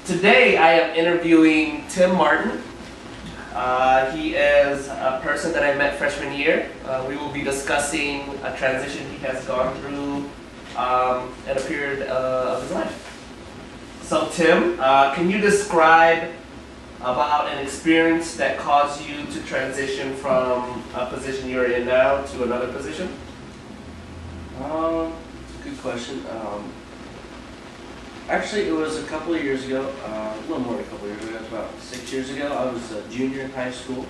Today I am interviewing Tim Martin. He is a person that I met freshman year. We will be discussing a transition he has gone through at a period of his life. So Tim, can you describe about an experience that caused you to transition from a position you're in now to another position? It's a good question. Actually, it was a couple of years ago, a little more than a couple of years ago, it was about 6 years ago. I was a junior in high school.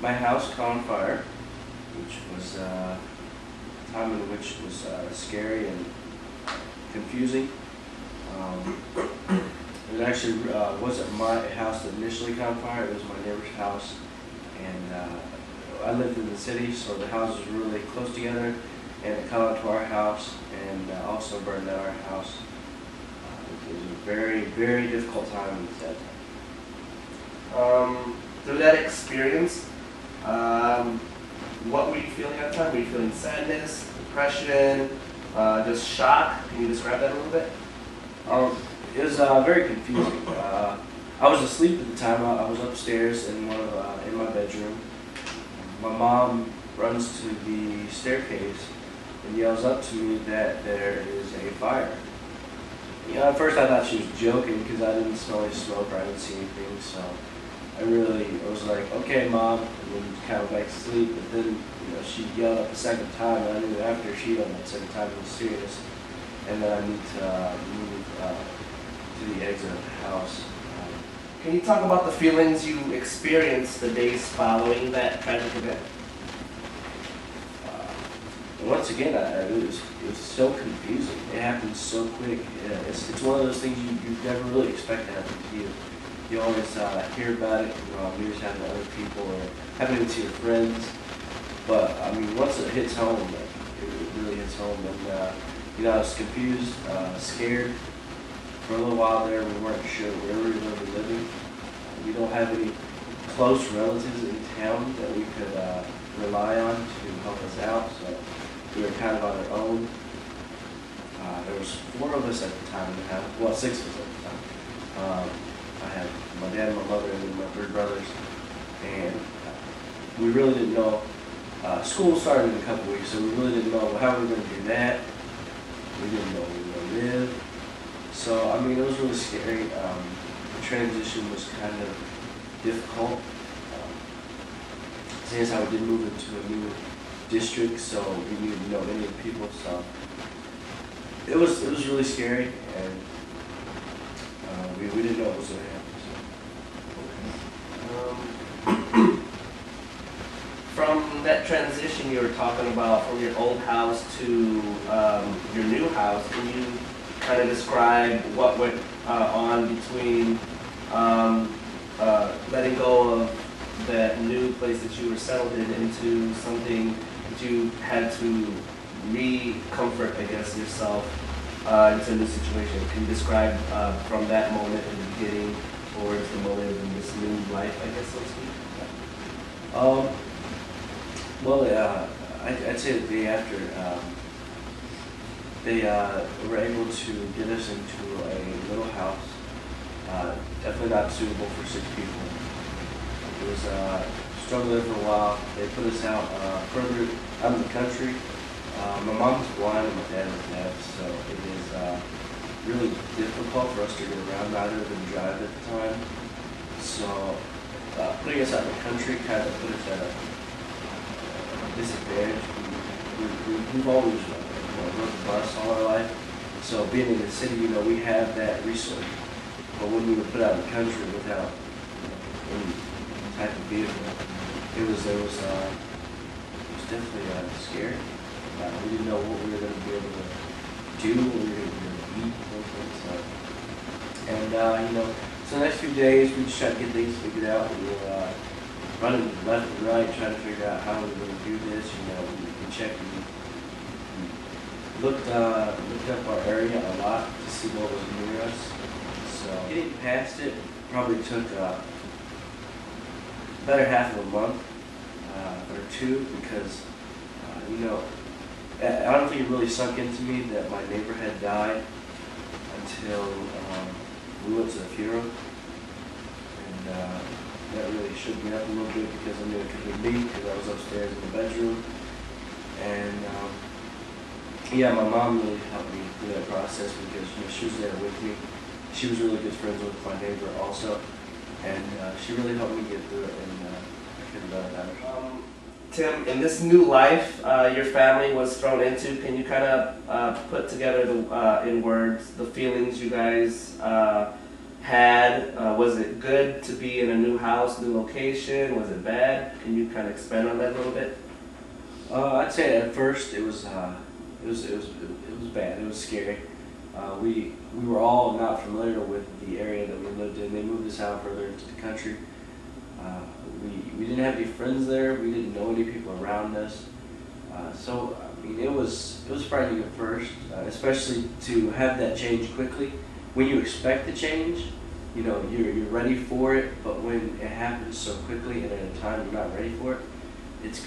My house caught on fire, which was a time in which was scary and confusing. It actually wasn't my house that initially caught on fire, it was my neighbor's house. And I lived in the city, so the houses were really close together, and it caught onto our house and also burned down our house. It was a very, very difficult time and sad time. Through that experience, what were you feeling at the time? Were you feeling sadness, depression, just shock? Can you describe that a little bit? It was very confusing. I was asleep at the time. I was upstairs in my bedroom. My mom runs to the staircase and yells up to me that there is a fire. You know, at first I thought she was joking because I didn't smell any smoke or I didn't see anything. So I was like, okay, Mom, and then kind of back to sleep. But then, she yelled up a second time, and I knew after she yelled up the second time it was serious. And then I need to move to the exit of the house. Can you talk about the feelings you experienced the days following that tragic event? Once again, it was so confusing. It happened so quick. It's one of those things you never really expect to happen to you. You always hear about it, news happen to other people or happening to your friends. But I mean, once it hits home, it really hits home. And I was confused, scared. For a little while there, we weren't sure where we were going to be living. We don't have any close relatives in town that we could rely on to help us out, so we were kind of on our own. There was 4 of us at the time in the house, well, 6 of us at the time. I had my dad, my mother, and then my 3 brothers, and we really didn't know. School started in a couple weeks, so we really didn't know how we were going to do that. We didn't know where we were going to live. So, I mean, it was really scary. The transition was kind of difficult. Seeing as how we did move into a new district, so we didn't know any of the people, so it was really scary, and we didn't know what was going to happen. So. From that transition you were talking about, from your old house to your new house, can you kind of describe what went on between letting go of that new place that you were settled in into something that you had to re-comfort, I guess, yourself into a new situation? Can you describe from that moment in the beginning towards the moment in this new life, I guess, so to speak? Well, I'd say the day after, they were able to get us into a little house, definitely not suitable for 6 people. It was struggled there for a while. They put us out further out in the country. My mom was blind and my dad was deaf, so it is really difficult for us to get around. Neither of them drive at the time. So putting us out in the country kind of put us at a disadvantage. We've always rode the bus all our life, so being in the city, we have that resource. But when we were put out in the country without any type of vehicle, it was definitely scary. We didn't know what we were going to be able to do, what we were going to be able to eat, and so the next few days we just tried to get things figured out. We were running left and right, trying to figure out how we were going to do this. We checked and we looked up our area a lot to see what was near us. So getting past it probably took better half of a month or 2 because I don't think it really sunk into me that my neighbor had died until we went to the funeral, and that really shook me up a little bit because I knew it could be me because I was upstairs in the bedroom. And yeah, my mom really helped me through that process because she was there with me. She was really good friends with my neighbor also, and she really helped me get through it, and I couldn't have done it better. Tim, in this new life your family was thrown into, can you kind of put together in words the feelings you guys had? Was it good to be in a new house, new location? Was it bad? Can you kind of expand on that a little bit? I'd say at first it was bad. It was scary. We were all not familiar with the area that we lived in. They moved us out further into the country. We didn't have any friends there. We didn't know any people around us. So I mean, it was frightening at first, especially to have that change quickly. When you expect the change, you're ready for it. But when it happens so quickly and at a time you're not ready for it, it's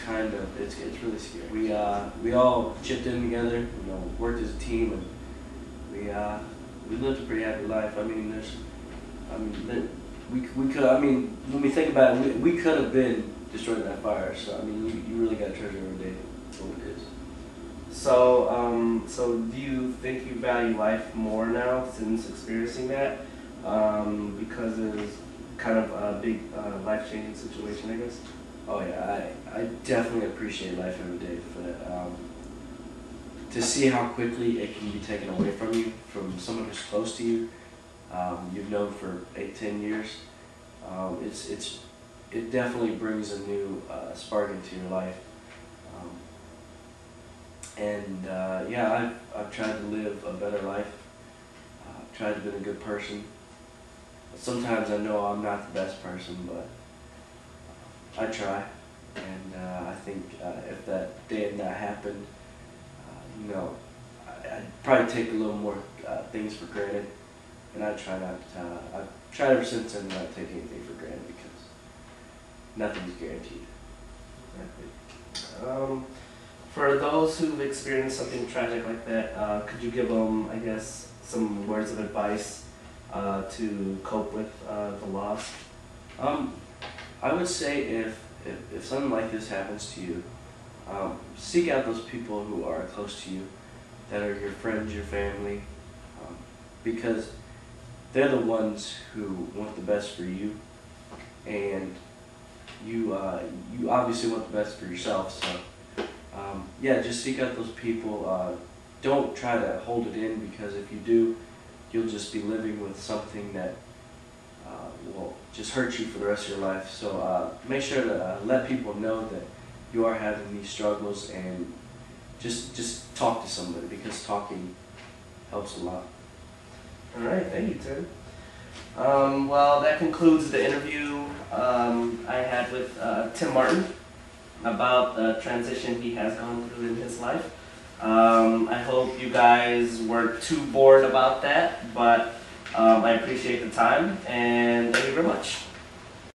really scary. We all chipped in together, worked as a team, and we lived a pretty happy life. I mean, we could. I mean, when we think about it, we could have been destroyed by fire. So I mean, you really got to treasure every day for what it is. So do you think you value life more now since experiencing that? Because it was kind of a big life-changing situation, I guess. Oh yeah, I definitely appreciate life every day for that. To see how quickly it can be taken away from you, from someone who's close to you, you've known for 8-10 years, it definitely brings a new spark into your life. Yeah, I've tried to live a better life. I've tried to be a good person. Sometimes I know I'm not the best person, but I try, and I think if that day had not happened, I'd probably take a little more things for granted, and I try not. I've tried ever since then not take anything for granted because nothing's guaranteed. For those who've experienced something tragic like that, could you give them, I guess, some words of advice to cope with the loss? I would say if something like this happens to you, seek out those people who are close to you, that are your friends, your family, because they're the ones who want the best for you, and you obviously want the best for yourself. So yeah, just seek out those people. Don't try to hold it in, because if you do, you'll just be living with something that will just hurt you for the rest of your life. So make sure to let people know that you are having these struggles, and just talk to somebody, because talking helps a lot. All right, thank you, Tim. Well, that concludes the interview I had with Tim Martin about the transition he has gone through in his life. I hope you guys weren't too bored about that, but I appreciate the time, and thank you very much.